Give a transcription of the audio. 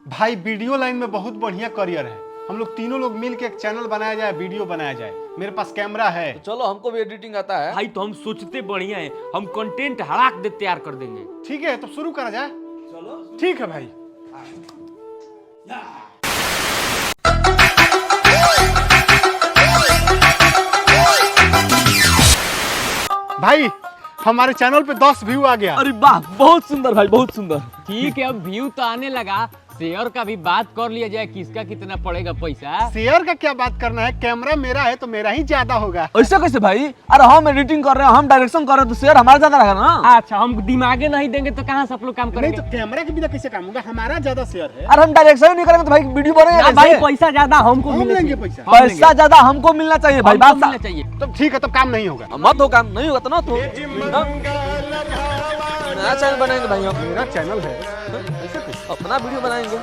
भाई video line में बहुत बढ़िया करियर है। हम लोग तीनों लोग मिल के एक चैनल बनाया जाए, वीडियो बनाया जाए। मेरे पास कैमरा है। तो चलो, हमको भी एडिटिंग आता है। भाई तो हम सोचते बढ़िया है, हम कंटेंट हड़ाक दे तैयार कर देंगे। ठीक है, तो शुरू करा जाए। चलो ठीक है भाई। भाई हमारे चैनल पे 10 व्यू आ गया। अरे वाह, बहुत सुंदर भाई, बहुत सुंदर। ठीक है, अब व्यू तो आने लगा, शेयर का भी बात कर लिया जाए, किसका कितना पड़ेगा पैसा। शेयर का क्या बात करना है, कैमरा मेरा है तो मेरा ही ज्यादा होगा। ऐसा कैसे भाई? अरे हम एडिटिंग कर रहे हैं, हम डायरेक्शन कर रहे हैं, तो शेयर हमारा ज्यादा रहेगा ना। अच्छा, हम दिमागे नहीं देंगे तो कहाँ से आप लोग काम नहीं करेंगे? तो कैमरा के बिना कैसे काम होगा, हमारा ज्यादा शेयर है। अरे हम डायरेक्शन ही नहीं करेंगे तो भाई वीडियो बनेगा ना भाई, कैसे? पैसा ज्यादा हमको हम मिलना लेंगे चाहिए। पैसा। हम पैसा ज्यादा हमको मिलना चाहिए भाई, हमको बात मिलना चाहिए। तो ठीक है, तब काम नहीं होगा। मत हो, काम नहीं होगा तो ना तो नया चैनल बनाएंगे भाई, हम मेरा चैनल है। अपना वीडियो बनाएंगे।